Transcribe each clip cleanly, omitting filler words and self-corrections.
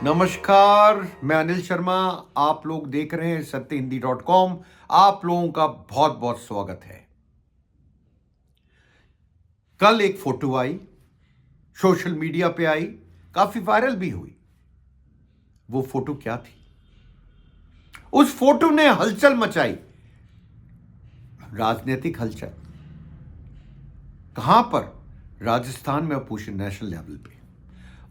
नमस्कार, मैं अनिल शर्मा। आप लोग देख रहे हैं सत्यहिंदी.com। आप लोगों का बहुत बहुत स्वागत है। कल एक फोटो आई, सोशल मीडिया पे आई, काफी वायरल भी हुई। वो फोटो क्या थी? उस फोटो ने हलचल मचाई, राजनीतिक हलचल। कहां पर? राजस्थान में, अपोजिशन नेशनल लेवल पे।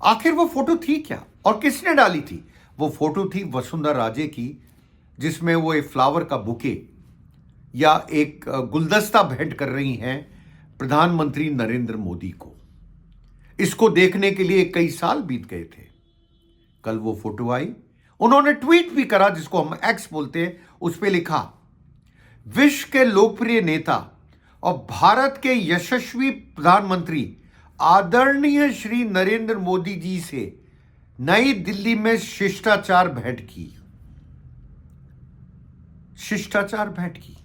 आखिर वो फोटो थी क्या और किसने डाली थी? वो फोटो थी वसुंधरा राजे की, जिसमें वो एक फ्लावर का बुके या एक गुलदस्ता भेंट कर रही हैं प्रधानमंत्री नरेंद्र मोदी को। इसको देखने के लिए कई साल बीत गए थे। कल वो फोटो आई, उन्होंने ट्वीट भी करा, जिसको हम एक्स बोलते हैं। उस पर लिखा, विश्व के लोकप्रिय नेता और भारत के यशस्वी प्रधानमंत्री आदरणीय श्री नरेंद्र मोदी जी से नई दिल्ली में शिष्टाचार भेंट की। शिष्टाचार भेंट की।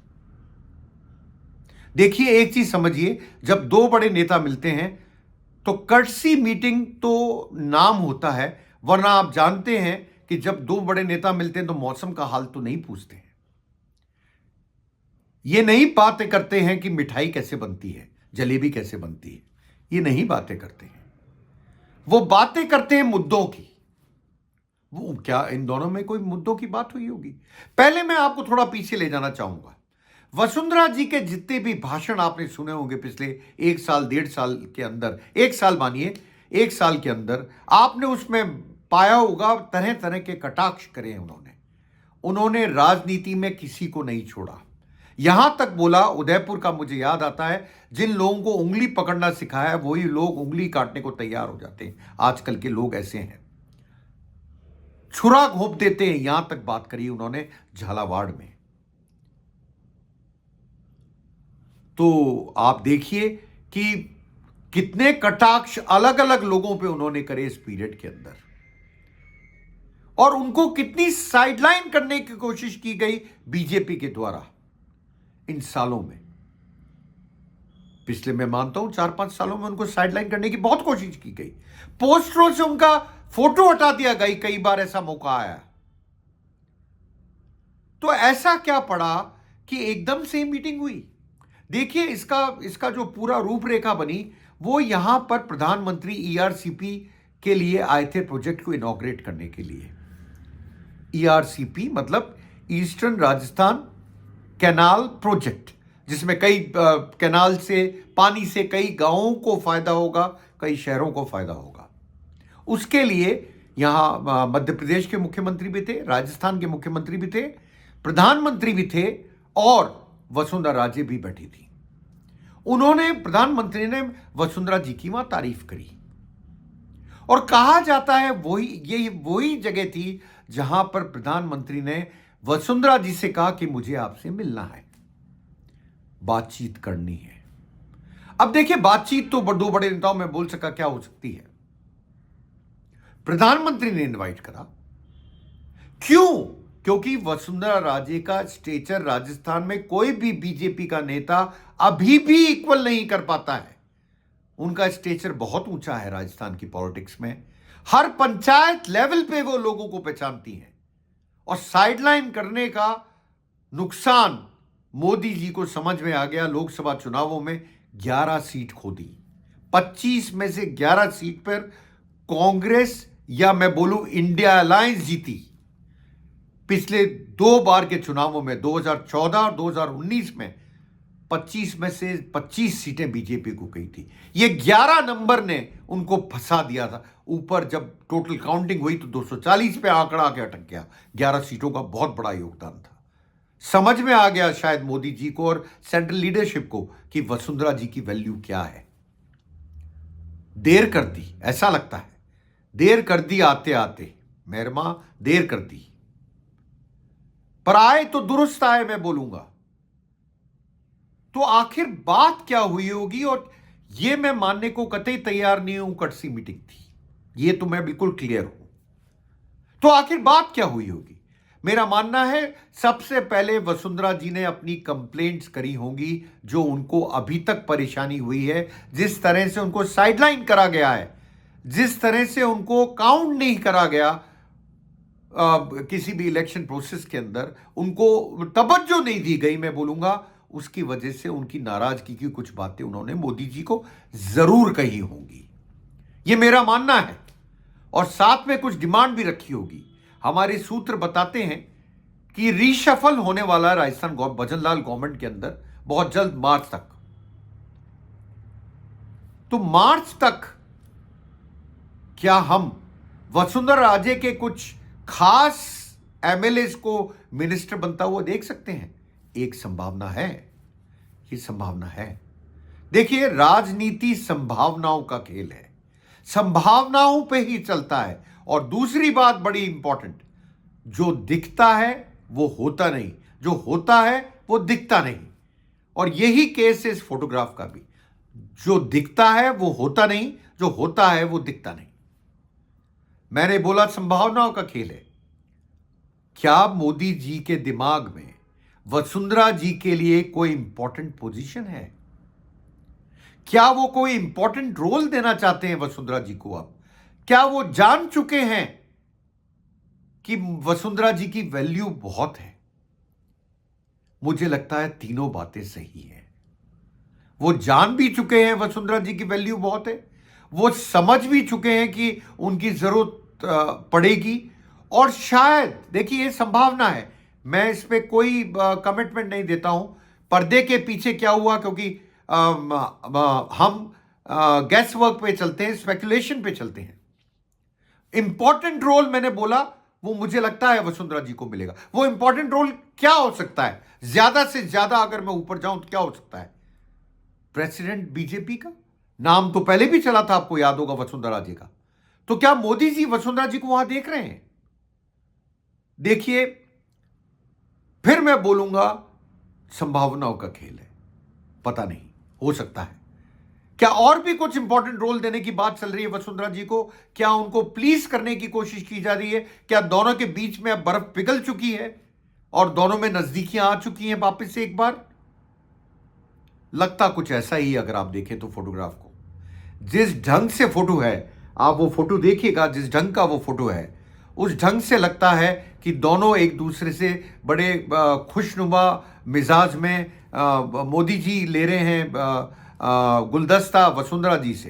देखिए, एक चीज समझिए, जब दो बड़े नेता मिलते हैं तो कर्टसी मीटिंग तो नाम होता है, वरना आप जानते हैं कि जब दो बड़े नेता मिलते हैं तो मौसम का हाल तो नहीं पूछते हैं। ये नहीं बातें करते हैं कि मिठाई कैसे बनती है, जलेबी कैसे बनती है। ये नहीं बातें करते हैं। वो बातें करते हैं मुद्दों की। वो क्या इन दोनों में कोई मुद्दों की बात हुई होगी? पहले मैं आपको थोड़ा पीछे ले जाना चाहूंगा। वसुंधरा जी के जितने भी भाषण आपने सुने होंगे पिछले एक साल, 1.5 साल के अंदर, एक साल मानिए, एक साल के अंदर आपने उसमें पाया होगा तरह तरह के कटाक्ष करे हैं उन्होंने राजनीति में किसी को नहीं छोड़ा। यहां तक बोला, उदयपुर का मुझे याद आता है, जिन लोगों को उंगली पकड़ना सिखाया है वही लोग उंगली काटने को तैयार हो जाते हैं। आजकल के लोग ऐसे हैं, छुरा घोंप देते हैं। यहां तक बात करी उन्होंने झालावाड़ में। तो आप देखिए कि कितने कटाक्ष अलग अलग लोगों पे उन्होंने करे इस पीरियड के अंदर, और उनको कितनी साइडलाइन करने की कोशिश की गई बीजेपी के द्वारा इन सालों में। पिछले, मैं मानता हूं, 4-5 सालों में उनको साइडलाइन करने की बहुत कोशिश की गई। पोस्टरों से उनका फोटो हटा दिया गई, कई बार ऐसा मौका आया। तो ऐसा क्या पड़ा कि एकदम से मीटिंग हुई? देखिए, इसका जो पूरा रूपरेखा बनी, वो यहां पर प्रधानमंत्री ईआरसीपी के लिए आए थे, प्रोजेक्ट को इनॉग्रेट करने के लिए। ईआरसीपी मतलब ईस्टर्न राजस्थान कैनाल प्रोजेक्ट, जिसमें कई कैनाल से, पानी से कई गांवों को फायदा होगा, कई शहरों को फायदा होगा। उसके लिए यहां मध्य प्रदेश के मुख्यमंत्री भी थे, राजस्थान के मुख्यमंत्री भी थे, प्रधानमंत्री भी थे, और वसुंधरा राजे भी बैठी थी। प्रधानमंत्री ने वसुंधरा जी की वहां तारीफ करी, और कहा जाता है वही जगह थी जहां पर प्रधानमंत्री ने वसुंधरा जी से कहा कि मुझे आपसे मिलना है, बातचीत करनी है। अब देखिए, बातचीत तो दो बड़े नेताओं में बोल सका क्या हो सकती है। प्रधानमंत्री ने इनवाइट करा। क्यों? क्योंकि वसुंधरा राजे का स्टेचर राजस्थान में कोई भी बीजेपी का नेता अभी भी इक्वल नहीं कर पाता है। उनका स्टेचर बहुत ऊंचा है राजस्थान की पॉलिटिक्स में। हर पंचायत लेवल पे वो लोगों को पहचानती हैं, और साइडलाइन करने का नुकसान मोदी जी को समझ में आ गया। लोकसभा चुनावों में 11 सीट खो दी। 25 में से 11 सीट पर कांग्रेस, या मैं बोलूं इंडिया अलायंस, जीती। पिछले 2 बार के चुनावों में, 2014 और 2019 में, 25 में से 25 सीटें बीजेपी को गई थी। ये 11 नंबर ने उनको फंसा दिया था। ऊपर जब टोटल काउंटिंग हुई तो 240 पे आंकड़ा आके अटक गया। 11 सीटों का बहुत बड़ा योगदान था। समझ में आ गया शायद मोदी जी को और सेंट्रल लीडरशिप को कि वसुंधरा जी की वैल्यू क्या है। देर कर दी, ऐसा लगता है, देर कर दी आते आते, मेहरमा देर कर दी, पर आए तो दुरुस्त आए, मैं बोलूंगा। तो आखिर बात क्या हुई होगी? और यह मैं मानने को कतई तैयार नहीं हूं कर्टसी मीटिंग थी, यह तो मैं बिल्कुल क्लियर हूं। तो आखिर बात क्या हुई होगी? मेरा मानना है सबसे पहले वसुंधरा जी ने अपनी कंप्लेंट्स करी होंगी, जो उनको अभी तक परेशानी हुई है। जिस तरह से उनको साइडलाइन करा गया है, जिस तरह से उनको काउंट नहीं करा गया, किसी भी इलेक्शन प्रोसेस के अंदर उनको तवज्जो नहीं दी गई, मैं बोलूंगा उसकी वजह से उनकी नाराजगी की कुछ बातें उन्होंने मोदी जी को जरूर कही होंगी, ये मेरा मानना है। और साथ में कुछ डिमांड भी रखी होगी। हमारे सूत्र बताते हैं कि रीशफल होने वाला है राजस्थान भजनलाल गवर्नमेंट के अंदर बहुत जल्द, मार्च तक। तो मार्च तक क्या हम वसुंधरा राजे के कुछ खास एमएलए को मिनिस्टर बनता हुआ देख सकते हैं? एक संभावना है, ये संभावना है। देखिए, राजनीति संभावनाओं का खेल है, संभावनाओं पे ही चलता है। और दूसरी बात बड़ी इंपॉर्टेंट, जो दिखता है वो होता नहीं, जो होता है वो दिखता नहीं। और यही केस है इस फोटोग्राफ का भी, जो दिखता है वो होता नहीं, जो होता है वो दिखता नहीं। मैंने बोला संभावनाओं का खेल है। क्या मोदी जी के दिमाग में वसुंधरा जी के लिए कोई इंपॉर्टेंट पोजीशन है? क्या वो कोई इंपॉर्टेंट रोल देना चाहते हैं वसुंधरा जी को? अब क्या वो जान चुके हैं कि वसुंधरा जी की वैल्यू बहुत है? मुझे लगता है तीनों बातें सही हैं। वो जान भी चुके हैं वसुंधरा जी की वैल्यू बहुत है, वो समझ भी चुके हैं कि उनकी जरूरत पड़ेगी। और शायद, देखिए, ये संभावना है, मैं इस पे कोई कमिटमेंट नहीं देता हूं पर्दे के पीछे क्या हुआ, क्योंकि हम गैस वर्क पे चलते हैं, स्पेकुलेशन पे चलते हैं। इंपॉर्टेंट रोल मैंने बोला वो मुझे लगता है वसुंधरा जी को मिलेगा। वो इंपॉर्टेंट रोल क्या हो सकता है? ज्यादा से ज्यादा अगर मैं ऊपर जाऊं तो क्या हो सकता है? प्रेसिडेंट बीजेपी का नाम तो पहले भी चला था, आपको याद होगा, वसुंधरा जी का। तो क्या मोदी जी वसुंधरा जी को वहां देख रहे हैं? देखिए, फिर मैं बोलूंगा संभावनाओं का खेल है, पता नहीं, हो सकता है। क्या और भी कुछ इंपॉर्टेंट रोल देने की बात चल रही है वसुंधरा जी को? क्या उनको प्लीज करने की कोशिश की जा रही है? क्या दोनों के बीच में अब बर्फ पिघल चुकी है और दोनों में नजदीकियां आ चुकी हैं वापस से एक बार? लगता कुछ ऐसा ही, अगर आप देखें तो फोटोग्राफ को, जिस ढंग से फोटो है, आप वो फोटो देखिएगा, जिस ढंग का वो फोटो है, उस ढंग से लगता है कि दोनों एक दूसरे से बड़े खुशनुमा मिजाज में मोदी जी ले रहे हैं गुलदस्ता वसुंधरा जी से,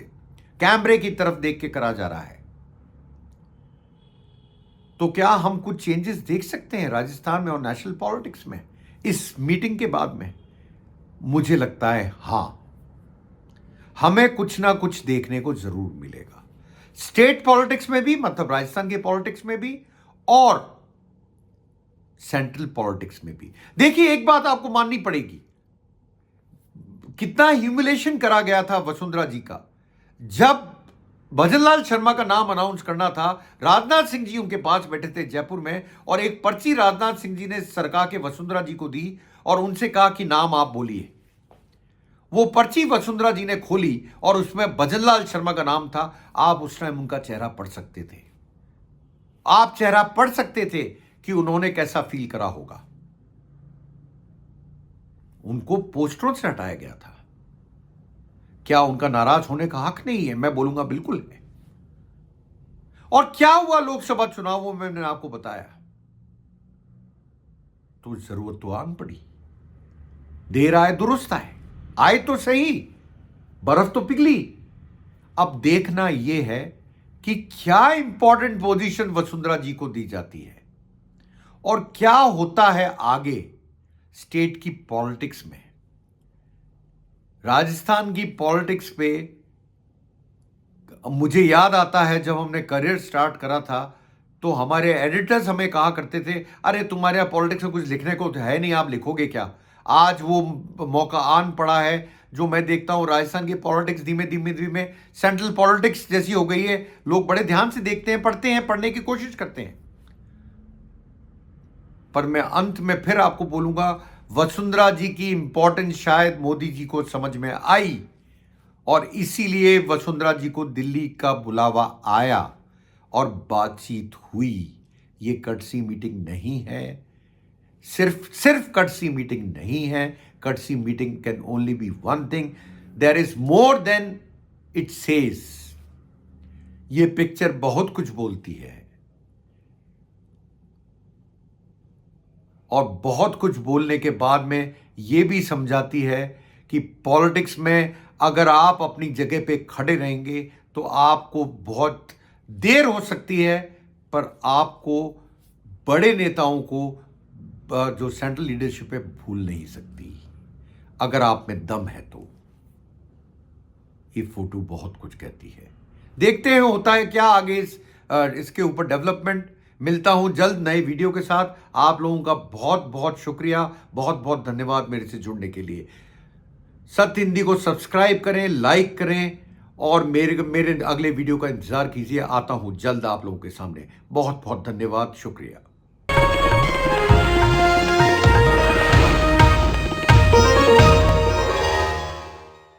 कैमरे की तरफ देख के करा जा रहा है। तो क्या हम कुछ चेंजेस देख सकते हैं राजस्थान में और नेशनल पॉलिटिक्स में इस मीटिंग के बाद में? मुझे लगता है हां, हमें कुछ ना कुछ देखने को जरूर मिलेगा, स्टेट पॉलिटिक्स में भी, मतलब राजस्थान के पॉलिटिक्स में भी, और सेंट्रल पॉलिटिक्स में भी। देखिए, एक बात आपको माननी पड़ेगी, कितना ह्यूमिलेशन करा गया था वसुंधरा जी का। जब भजनलाल शर्मा का नाम अनाउंस करना था, राजनाथ सिंह जी उनके पास बैठे थे जयपुर में, और एक पर्ची राजनाथ सिंह जी ने सरका के वसुंधरा जी को दी और उनसे कहा कि नाम आप बोलिए। वो पर्ची वसुंधरा जी ने खोली और उसमें भजनलाल शर्मा का नाम था। आप उस टाइम उनका चेहरा पढ़ सकते थे, आप चेहरा पढ़ सकते थे कि उन्होंने कैसा फील करा होगा। उनको पोस्टरों से हटाया गया था। क्या उनका नाराज होने का हक नहीं है? मैं बोलूंगा बिल्कुल है। और क्या हुआ लोकसभा चुनावों में, मैंने आपको बताया, तो जरूरत तो आन पड़ी। देर आए दुरुस्त आए, आए तो सही, बर्फ तो पिघली। अब देखना यह है कि क्या इंपॉर्टेंट पोजीशन वसुंधरा जी को दी जाती है और क्या होता है आगे स्टेट की पॉलिटिक्स में। राजस्थान की पॉलिटिक्स पे मुझे याद आता है, जब हमने करियर स्टार्ट करा था तो हमारे एडिटर्स हमें कहा करते थे, अरे तुम्हारे यहाँ पॉलिटिक्स में कुछ लिखने को तो है नहीं, आप लिखोगे क्या? आज वो मौका आन पड़ा है। जो मैं देखता हूं, राजस्थान की पॉलिटिक्स धीमे धीमे धीमे सेंट्रल पॉलिटिक्स जैसी हो गई है। लोग बड़े ध्यान से देखते हैं, पढ़ते हैं, पढ़ने की कोशिश करते हैं। पर मैं अंत में फिर आपको बोलूंगा, वसुंधरा जी की इंपॉर्टेंस शायद मोदी जी को समझ में आई और इसीलिए वसुंधरा जी को दिल्ली का बुलावा आया और बातचीत हुई। ये कटसी मीटिंग नहीं है, सिर्फ कटसी मीटिंग नहीं है। Courtesy meeting can only be one thing, there is more than it says. ये पिक्चर बहुत कुछ बोलती है। और बहुत कुछ बोलने के बाद में ये भी समझाती है कि पॉलिटिक्स में अगर आप अपनी जगह पे खड़े रहेंगे तो आपको बहुत देर हो सकती है, पर आपको बड़े नेताओं को जो सेंट्रल लीडरशिप है भूल नहीं सकती, अगर आप में दम है तो। ये फोटो बहुत कुछ कहती है। देखते हैं होता है क्या आगे इसके ऊपर डेवलपमेंट। मिलता हूं जल्द नए वीडियो के साथ। आप लोगों का बहुत बहुत शुक्रिया, बहुत बहुत धन्यवाद मेरे से जुड़ने के लिए। सत्य हिंदी को सब्सक्राइब करें, लाइक करें और मेरे अगले वीडियो का इंतजार कीजिए। आता हूं जल्द आप लोगों के सामने। बहुत बहुत धन्यवाद, शुक्रिया।